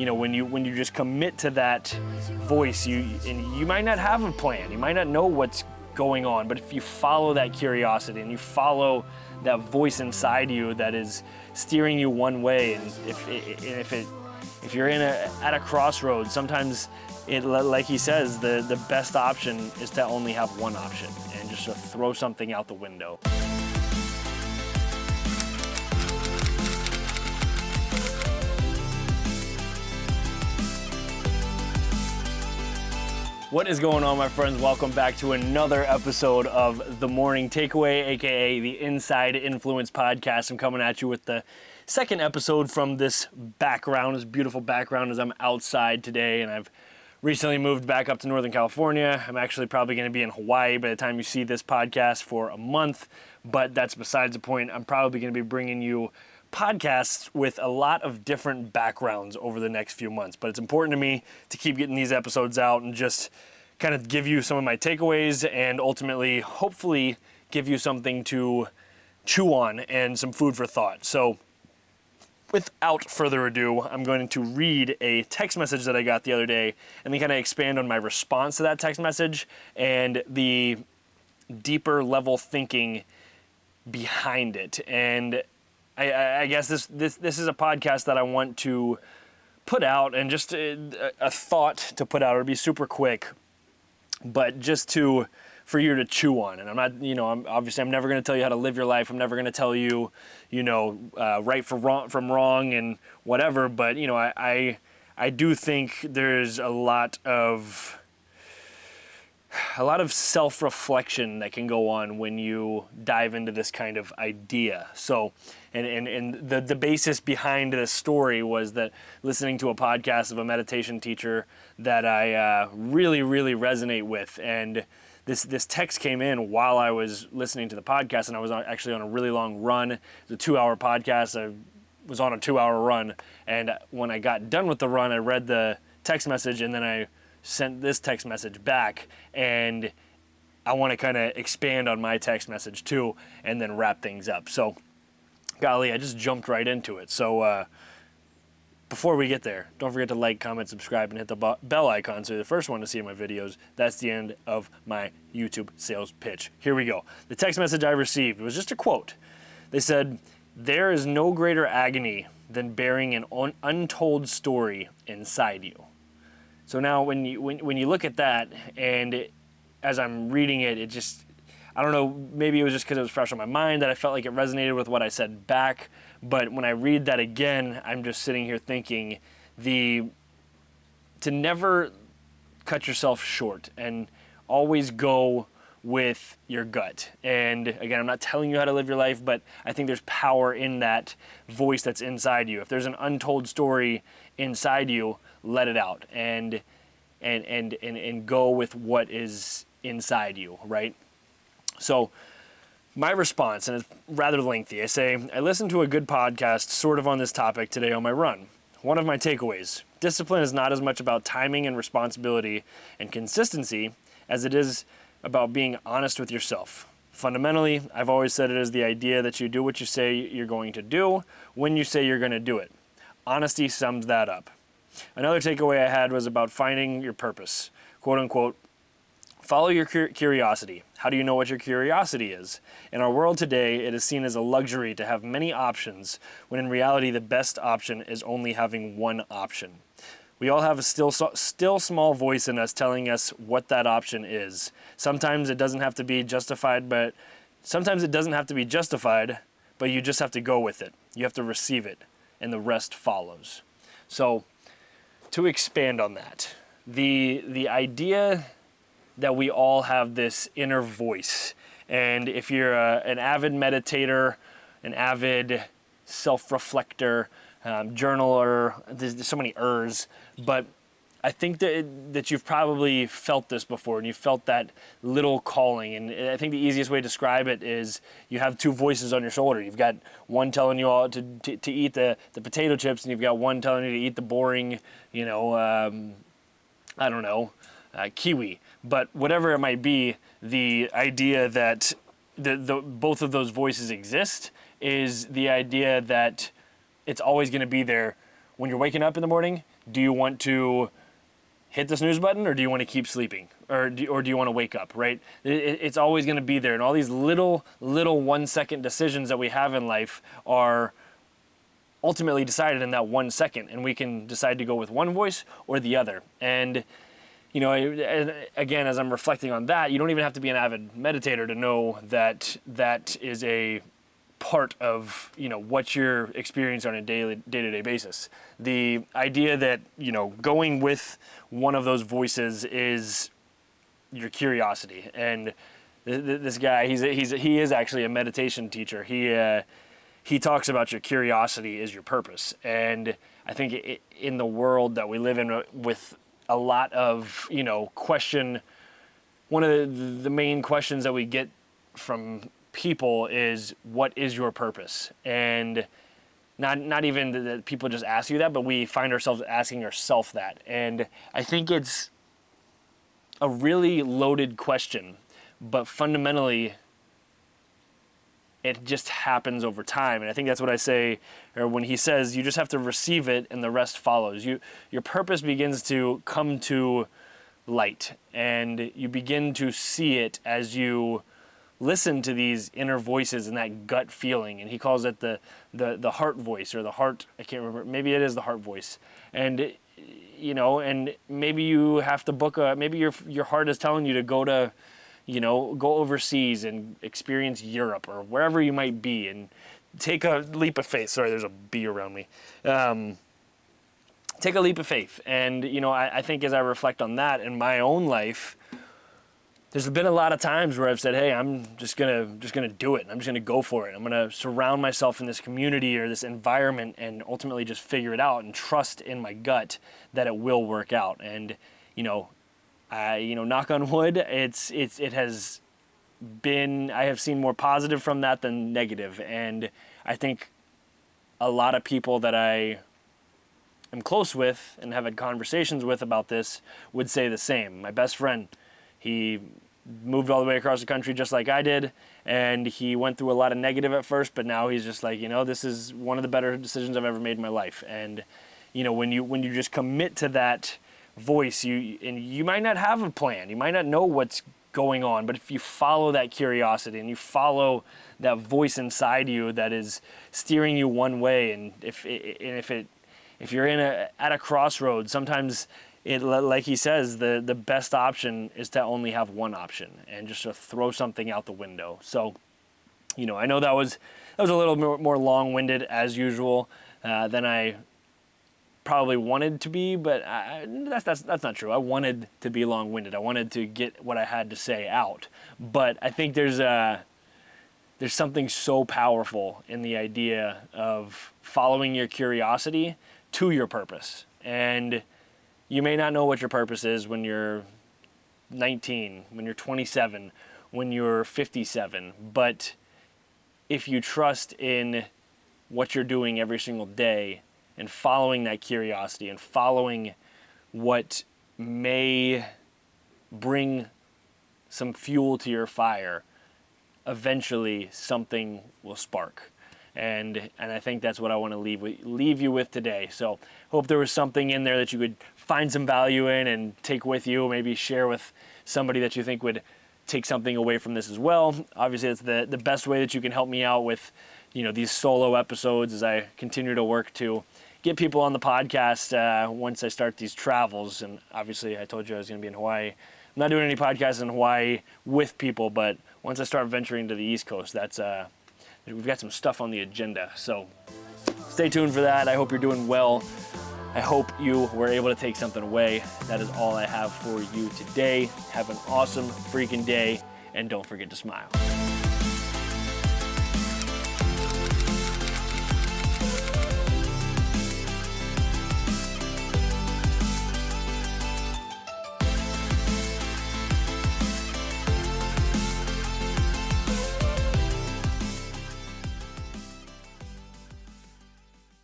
when you just commit to that voice, you might not have a plan, you might not know what's going on, but if you follow that curiosity and you follow that voice inside you that is steering you one way, and if you're at a crossroads, sometimes like he says, the best option is to only have one option and just to throw something out the window. What is going on, my friends? Welcome back to another episode of The Morning Takeaway, aka the Inside Influence Podcast. I'm coming at you with the second episode from this beautiful background as I'm outside today, and I've recently moved back up to Northern California. I'm actually probably going to be in Hawaii by the time you see this podcast for a month, but that's besides the point. I'm probably going to be bringing you podcasts with a lot of different backgrounds over the next few months, but it's important to me to keep getting these episodes out and just kind of give you some of my takeaways and ultimately, hopefully, give you something to chew on and some food for thought. So without further ado, I'm going to read a text message that I got the other day and then kind of expand on my response to that text message and the deeper level thinking behind it. And I guess this is a podcast that I want to put out, and just a thought to put out. It'll be super quick, but just for you to chew on. And I'm not, I'm never going to tell you how to live your life. I'm never going to tell you, right from wrong and whatever. But I do think there's a lot of self-reflection that can go on when you dive into this kind of idea. So, and the basis behind this story was that listening to a podcast of a meditation teacher that I really, really resonate with. And this text came in while I was listening to the podcast, and I was actually on a really long run. It was a 2-hour podcast. I was on a 2-hour run. And when I got done with the run, I read the text message, and then I sent this text message back, and I want to kind of expand on my text message too and then wrap things up. So golly, I just jumped right into it. So before we get there, don't forget to like, comment, subscribe, and hit the bell icon so you're the first one to see my videos. That's the end of my YouTube sales pitch. Here we go. The text message I received was just a quote. They said, "There is no greater agony than bearing an untold story inside you." So now when you look at that, and as I'm reading it, it just, I don't know, maybe it was just because it was fresh on my mind that I felt like it resonated with what I said back. But when I read that again, I'm just sitting here thinking to never cut yourself short and always go with your gut. And again, I'm not telling you how to live your life, but I think there's power in that voice that's inside you. If there's an untold story inside you, let it out and go with what is inside you, right? So my response, and it's rather lengthy, I say, I listened to a good podcast sort of on this topic today on my run. One of my takeaways: discipline is not as much about timing and responsibility and consistency as it is about being honest with yourself. Fundamentally, I've always said it is the idea that you do what you say you're going to do when you say you're going to do it. Honesty sums that up. Another takeaway I had was about finding your purpose, quote unquote. Follow your curiosity. How do you know what your curiosity is? In our world today, it is seen as a luxury to have many options, when in reality the best option is only having one option. We all have a still small voice in us telling us what that option is. Sometimes it doesn't have to be justified, but you just have to go with it. You have to receive it, and the rest follows. So, to expand on that, the idea that we all have this inner voice, and if you're an avid meditator, an avid self-reflector, journaler, there's so many ers, but I think that you've probably felt this before, and you felt that little calling. And I think the easiest way to describe it is you have two voices on your shoulder. You've got one telling you all to eat the potato chips, and you've got one telling you to eat the boring, kiwi. But whatever it might be, the idea that the both of those voices exist is the idea that it's always going to be there when you're waking up in the morning. Do you want to hit the snooze button, or do you want to keep sleeping? Or do you want to wake up, right? It's always going to be there. And all these little 1 second decisions that we have in life are ultimately decided in that 1 second. And we can decide to go with one voice or the other. And, you know, again, as I'm reflecting on that, you don't even have to be an avid meditator to know that that is a part of, you know, what you're experiencing on a day-to-day basis. The idea that, you know, going with one of those voices is your curiosity. And this guy, he is actually a meditation teacher. He talks about your curiosity is your purpose. And I think in the world that we live in with a lot of, you know, one of the main questions that we get from people is, what is your purpose? And not even that people just ask you that, but we find ourselves asking ourselves that. And I think it's a really loaded question, but fundamentally it just happens over time. And I think that's what I say, or when he says, you just have to receive it and the rest follows. Your purpose begins to come to light, and you begin to see it as you listen to these inner voices and that gut feeling. And he calls it the heart voice, or the heart, I can't remember, maybe it is the heart voice. And you know, and maybe you have to maybe your heart is telling you to go overseas and experience Europe or wherever you might be and take a leap of faith. Sorry, there's a bee around me. Take a leap of faith. And, you know, I think as I reflect on that in my own life, there's been a lot of times where I've said, hey, I'm just gonna do it. I'm just gonna go for it. I'm gonna surround myself in this community or this environment and ultimately just figure it out and trust in my gut that it will work out. And, you know, knock on wood, it has been, I have seen more positive from that than negative. And I think a lot of people that I am close with and have had conversations with about this would say the same. My best friend, he moved all the way across the country just like I did, and he went through a lot of negative at first, but now he's just like, you know, this is one of the better decisions I've ever made in my life. And, you know, when you just commit to that voice, you might not have a plan, you might not know what's going on, but if you follow that curiosity and you follow that voice inside you that is steering you one way, and if you're at a crossroads, sometimes like he says, the best option is to only have one option and just to throw something out the window. So, you know, I know that was a little more long-winded as usual than I probably wanted to be, but that's not true. I wanted to be long-winded. I wanted to get what I had to say out. But I think there's something so powerful in the idea of following your curiosity to your purpose. And you may not know what your purpose is when you're 19, when you're 27, when you're 57, but if you trust in what you're doing every single day and following that curiosity and following what may bring some fuel to your fire, eventually something will spark. And I think that's what I want to leave you with today. So hope there was something in there that you could find some value in and take with you, maybe share with somebody that you think would take something away from this as well. Obviously, it's the best way that you can help me out with, you know, these solo episodes as I continue to work to get people on the podcast once I start these travels. And obviously, I told you I was going to be in Hawaii. I'm not doing any podcasts in Hawaii with people, but once I start venturing to the East Coast, we've got some stuff on the agenda. So stay tuned for that. I hope you're doing well. I hope you were able to take something away. That is all I have for you today. Have an awesome freaking day, and don't forget to smile.